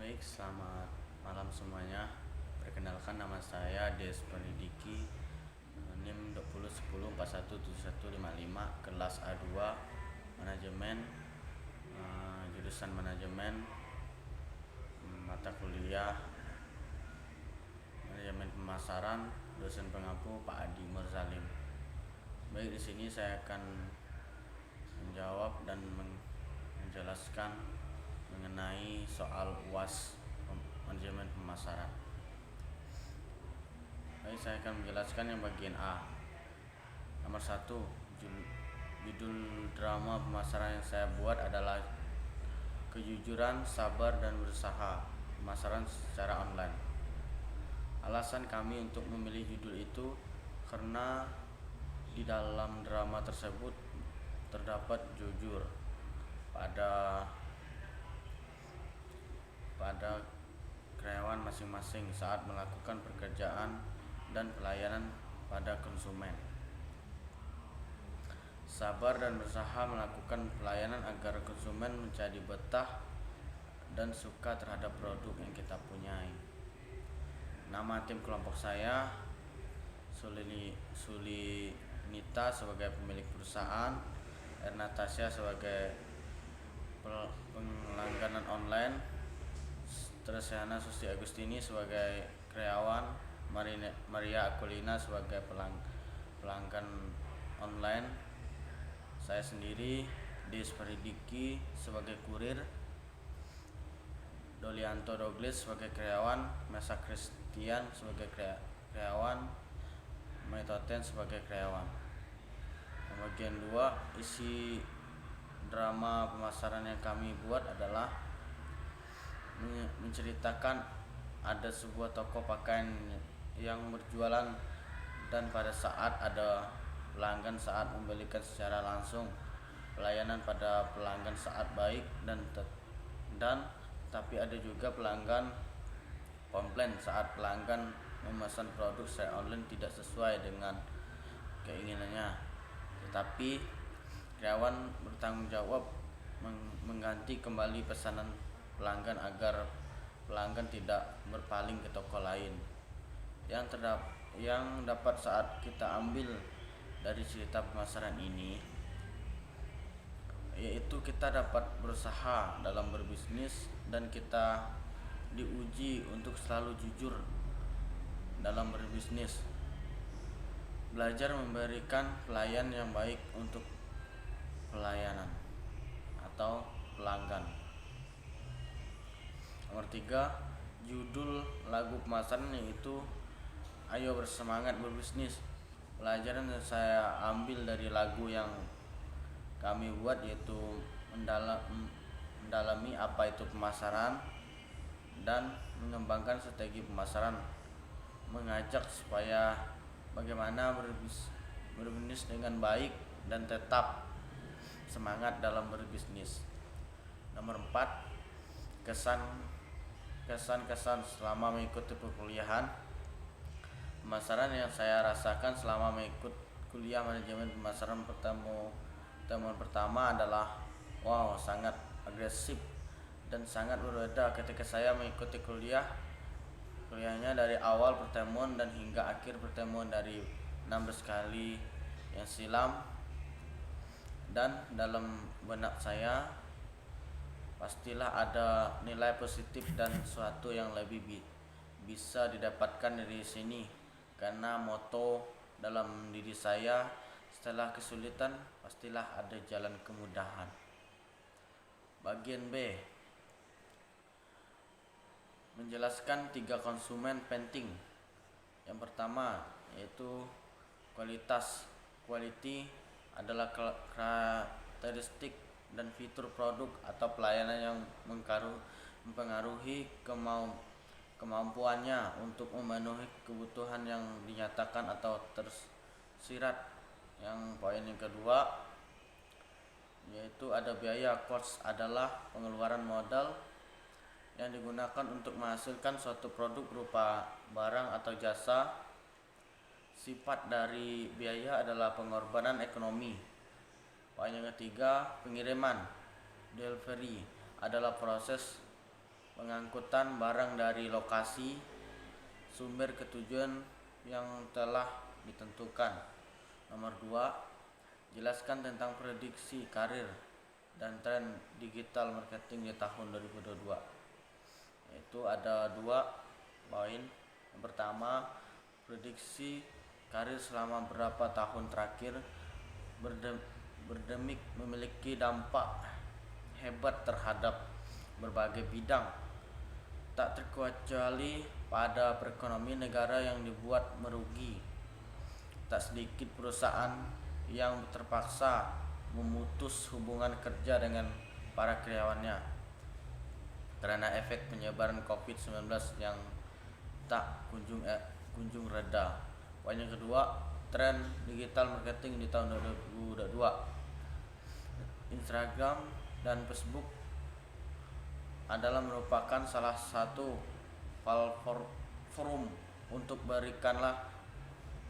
Baik, selamat malam semuanya. Perkenalkan, nama saya Des Penidiki, NIM 2010417155, kelas A2, manajemen, jurusan manajemen, mata kuliah manajemen pemasaran, dosen pengampu Pak Adi Murzalim. Baik, di sini saya akan menjawab dan menjelaskan mengenai soal UAS manajemen pemasaran. Baik, saya akan menjelaskan yang bagian A. Nomor 1, judul drama pemasaran yang saya buat adalah Kejujuran, Sabar, dan Berusaha, Pemasaran secara Online. Alasan kami untuk memilih judul itu karena di dalam drama tersebut terdapat jujur pada karyawan masing-masing saat melakukan pekerjaan dan pelayanan pada konsumen. Sabar dan berusaha melakukan pelayanan agar konsumen menjadi betah dan suka terhadap produk yang kita punyai. Nama tim kelompok saya Sulinita sebagai pemilik perusahaan, Ernatasha sebagai pelangganan online, Teresiana Susti Agustini sebagai karyawan, Maria Akulina sebagai pelanggan online, saya sendiri Des Penidiki sebagai kurir, Dolianto Douglas sebagai karyawan, Mesa Christian sebagai karyawan, Maitoten sebagai karyawan. Bagian 2, isi drama pemasaran yang kami buat adalah menceritakan ada sebuah toko pakaian yang berjualan, dan pada saat ada pelanggan saat membelikan secara langsung, pelayanan pada pelanggan saat baik, dan tapi ada juga pelanggan komplain saat pelanggan memesan produk secara online tidak sesuai dengan keinginannya, tetapi karyawan bertanggung jawab mengganti kembali pesanan pelanggan agar pelanggan tidak berpaling ke toko lain. Yang dapat saat kita ambil dari cerita pemasaran ini, yaitu kita dapat berusaha dalam berbisnis dan kita diuji untuk selalu jujur dalam berbisnis, belajar memberikan pelayan yang baik untuk pelayanan atau pelanggan. Nomor 3, judul lagu pemasaran yaitu Ayo Bersemangat Berbisnis. Pelajaran yang saya ambil dari lagu yang kami buat yaitu mendalami apa itu pemasaran dan mengembangkan strategi pemasaran, mengajak supaya bagaimana berbisnis dengan baik dan tetap semangat dalam berbisnis. Nomor 4, kesan selama mengikuti perkuliahan pemasaran yang saya rasakan selama mengikuti kuliah manajemen pemasaran. Pertemuan pertama adalah sangat agresif dan sangat berbeda ketika saya mengikuti kuliahnya dari awal pertemuan dan hingga akhir pertemuan dari 16 kali yang silam, dan dalam benak saya pastilah ada nilai positif dan sesuatu yang lebih bisa didapatkan dari sini, karena moto dalam diri saya, setelah kesulitan pastilah ada jalan kemudahan. Bagian B, menjelaskan 3 konsumen penting. Yang pertama yaitu kualitas. Quality adalah karakteristik dan fitur produk atau pelayanan yang mempengaruhi kemampuannya untuk memenuhi kebutuhan yang dinyatakan atau tersirat. Yang poin yang kedua yaitu ada biaya. Cost adalah pengeluaran modal yang digunakan untuk menghasilkan suatu produk berupa barang atau jasa. Sifat dari biaya adalah pengorbanan ekonomi. Poin yang ketiga, pengiriman. Delivery adalah proses pengangkutan barang dari lokasi sumber ke tujuan yang telah ditentukan. Nomor 2, jelaskan tentang prediksi karir dan tren digital marketing di tahun 2022. Itu ada 2 poin. Yang pertama, prediksi karir selama beberapa tahun terakhir berdemik memiliki dampak hebat terhadap berbagai bidang, tak terkecuali pada perekonomian negara yang dibuat merugi. Tak sedikit perusahaan yang terpaksa memutus hubungan kerja dengan para karyawannya karena efek penyebaran COVID-19 yang tak kunjung reda. Poin yang kedua, tren digital marketing di tahun 2022. Instagram dan Facebook adalah merupakan salah satu platform untuk berikanlah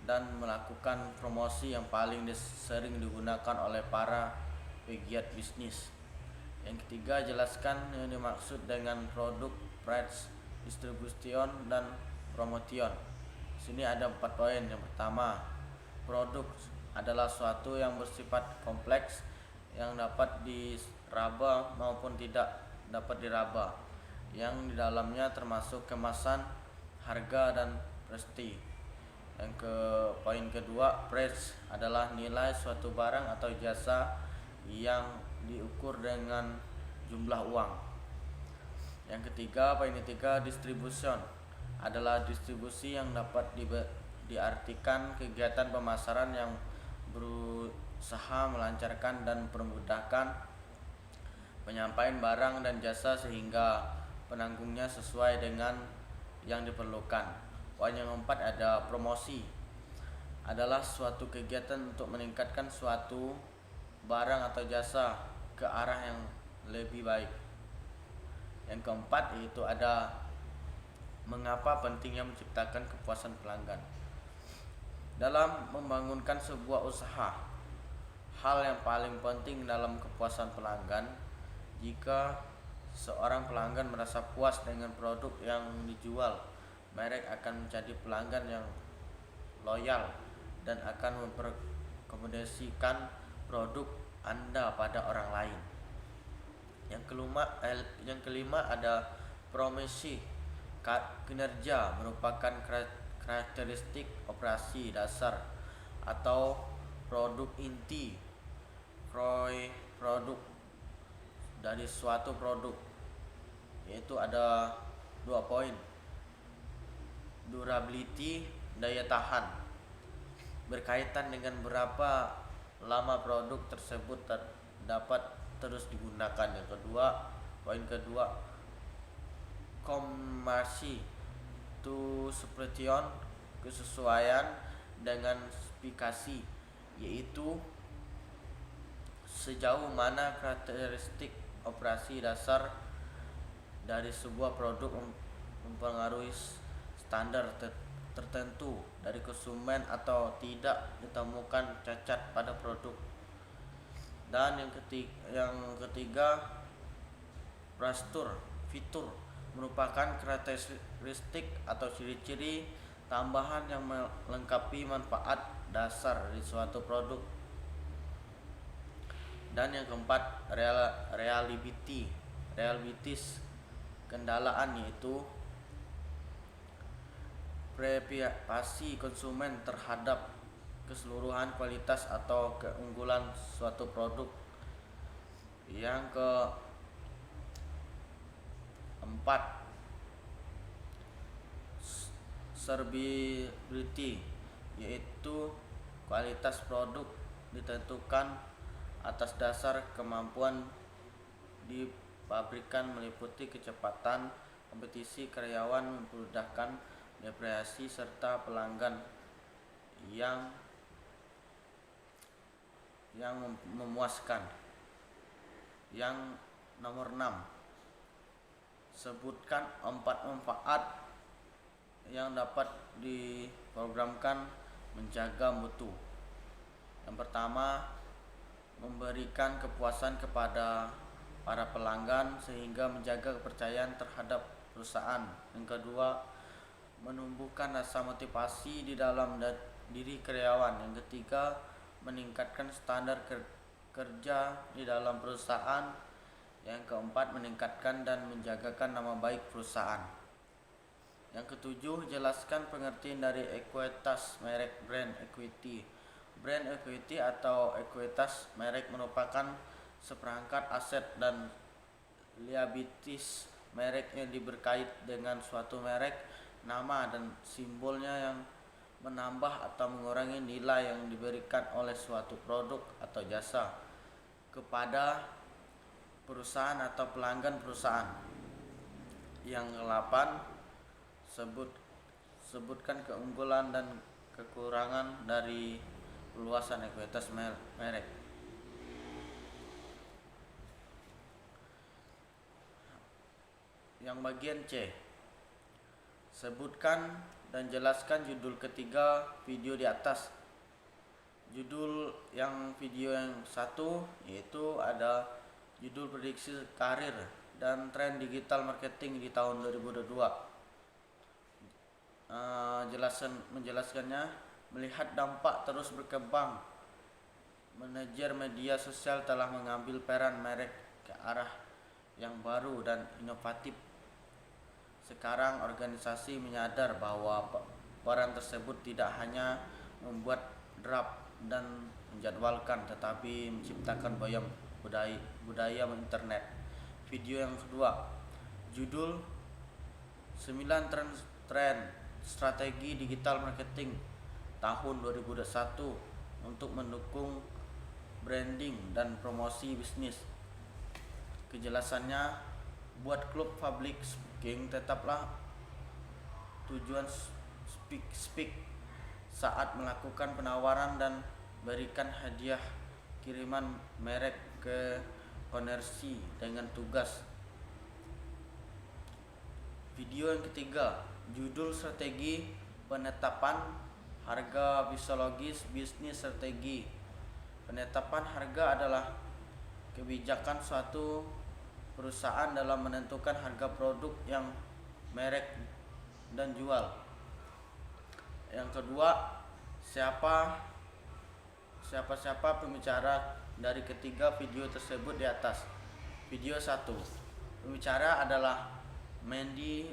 dan melakukan promosi yang paling sering digunakan oleh para pegiat bisnis. Yang ketiga, jelaskan yang dimaksud dengan produk, price, distribution, dan promotion. Sini ada 4 poin. Yang pertama, produk adalah suatu yang bersifat kompleks yang dapat diraba maupun tidak dapat diraba, yang di dalamnya termasuk kemasan, harga, dan prestasi. Poin kedua, price adalah nilai suatu barang atau jasa yang diukur dengan jumlah uang. Yang ketiga, poin ketiga, distribution adalah distribusi yang dapat diartikan kegiatan pemasaran yang berusaha melancarkan dan memudahkan penyampaian barang dan jasa sehingga penanggungnya sesuai dengan yang diperlukan. Poin yang keempat ada promosi, adalah suatu kegiatan untuk meningkatkan suatu barang atau jasa ke arah yang lebih baik. Yang keempat yaitu ada mengapa pentingnya menciptakan kepuasan pelanggan. Dalam membangunkan sebuah usaha, hal yang paling penting dalam kepuasan pelanggan, jika seorang pelanggan merasa puas dengan produk yang dijual, mereka akan menjadi pelanggan yang loyal dan akan merekomendasikan produk Anda pada orang lain. Yang kelima ada promosi kinerja, merupakan karakteristik operasi dasar atau produk inti produk dari suatu produk, yaitu ada 2 poin. Durability, daya tahan, berkaitan dengan berapa lama produk tersebut dapat terus digunakan. Poin kedua, conformity to specification, kesesuaian dengan spesifikasi, yaitu sejauh mana karakteristik operasi dasar dari sebuah produk mempengaruhi standar tertentu dari konsumen atau tidak ditemukan cacat pada produk. Dan yang ketiga, fitur merupakan karakteristik atau ciri-ciri tambahan yang melengkapi manfaat dasar dari suatu produk. Dan yang keempat, reliabilities, kendalaan, yaitu preferensi konsumen terhadap keseluruhan kualitas atau keunggulan suatu produk. Yang keempat, serviceability, yaitu kualitas produk ditentukan atas dasar kemampuan di pabrikan meliputi kecepatan, kompetisi karyawan, memudahkan depresiasi serta pelanggan yang memuaskan. Yang nomor 6, sebutkan 4 manfaat yang dapat diprogramkan menjaga mutu. Yang pertama, memberikan kepuasan kepada para pelanggan sehingga menjaga kepercayaan terhadap perusahaan. Yang kedua, menumbuhkan rasa motivasi di dalam diri karyawan. Yang ketiga, meningkatkan standar kerja di dalam perusahaan. Yang keempat, meningkatkan dan menjagakan nama baik perusahaan. Yang ketujuh, jelaskan pengertian dari ekuitas merek. Brand equity. Brand equity atau ekuitas merek merupakan seperangkat aset dan liabilities merek yang berkait dengan suatu merek, nama dan simbolnya yang menambah atau mengurangi nilai yang diberikan oleh suatu produk atau jasa kepada perusahaan atau pelanggan perusahaan. Yang ke-8, sebutkan keunggulan dan kekurangan dari luasan ekuitas merek. Yang bagian C, sebutkan dan jelaskan judul ketiga video di atas. Judul video yang satu yaitu ada judul prediksi karir dan tren digital marketing di tahun 2022. Menjelaskannya, melihat dampak terus berkembang, manajer media sosial telah mengambil peran merek ke arah yang baru dan inovatif. Sekarang organisasi menyadar bahwa peran tersebut tidak hanya membuat draft dan menjadwalkan, tetapi menciptakan budaya internet. Video yang kedua, judul 9 tren strategi digital marketing tahun 2021 untuk mendukung branding dan promosi bisnis. Kejelasannya, buat klub public speaking, tetaplah tujuan speak saat melakukan penawaran dan berikan hadiah kiriman merek ke konversi dengan tugas. Video yang ketiga, judul strategi penetapan harga psikologis bisnis strategi. Penetapan harga adalah kebijakan suatu perusahaan dalam menentukan harga produk yang merek dan jual. Yang kedua, siapa pembicara dari ketiga video tersebut di atas. Video 1, pembicara adalah Mendy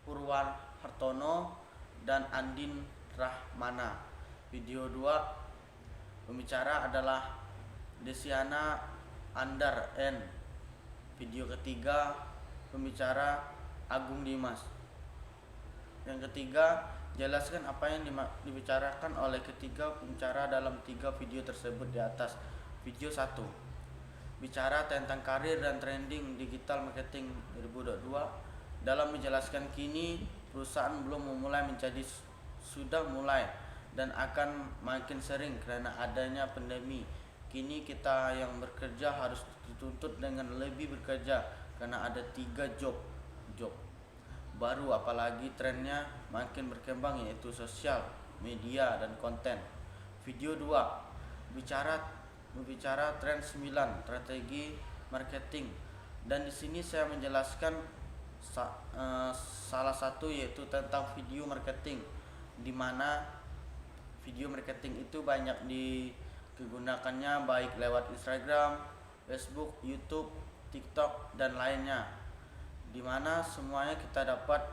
Purwahartono dan Andin Rahmana. Video 2, pembicara adalah Desiana Andar N. Video ketiga, pembicara Agung Dimas. Yang ketiga, jelaskan apa yang dibicarakan oleh ketiga pembicara dalam 3 video tersebut di atas. Video 1, bicara tentang karir dan trending digital marketing 2022. Dalam menjelaskan, kini perusahaan belum memulai menjadi sudah mulai dan akan makin sering karena adanya pandemi. Kini kita yang bekerja harus dituntut dengan lebih bekerja karena ada 3 job baru, apalagi trennya makin berkembang yaitu sosial media dan konten. Video 2, berbicara tren 9 strategi marketing, dan di sini saya menjelaskan salah satu yaitu tentang video marketing, di mana video marketing itu banyak digunakannya baik lewat Instagram, Facebook, YouTube, TikTok dan lainnya, di mana semuanya kita dapat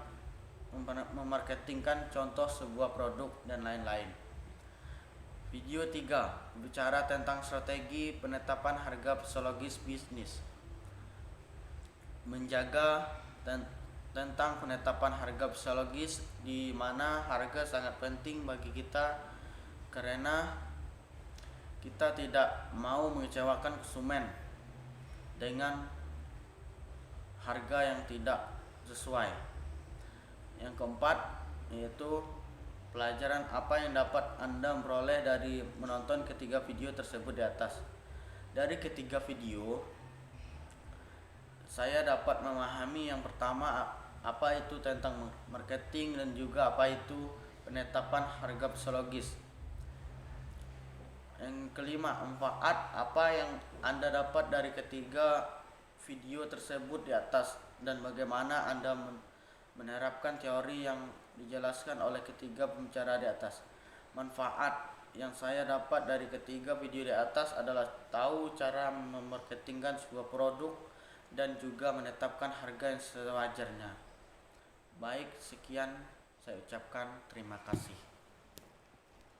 memarketingkan contoh sebuah produk dan lain-lain. Video 3, bicara tentang strategi penetapan harga psikologis bisnis. Menjaga tentang penetapan harga psikologis, di mana harga sangat penting bagi kita karena kita tidak mau mengecewakan konsumen dengan harga yang tidak sesuai. Yang keempat, yaitu pelajaran apa yang dapat Anda peroleh dari menonton ketiga video tersebut di atas. Dari ketiga video, saya dapat memahami yang pertama apa itu tentang marketing dan juga apa itu penetapan harga psikologis. Yang kelima, manfaat apa yang Anda dapat dari ketiga video tersebut di atas dan bagaimana Anda menerapkan teori yang dijelaskan oleh ketiga pembicara di atas. Manfaat yang saya dapat dari ketiga video di atas adalah tahu cara memarketingkan sebuah produk dan juga menetapkan harga yang sewajarnya. Baik, sekian saya ucapkan terima kasih.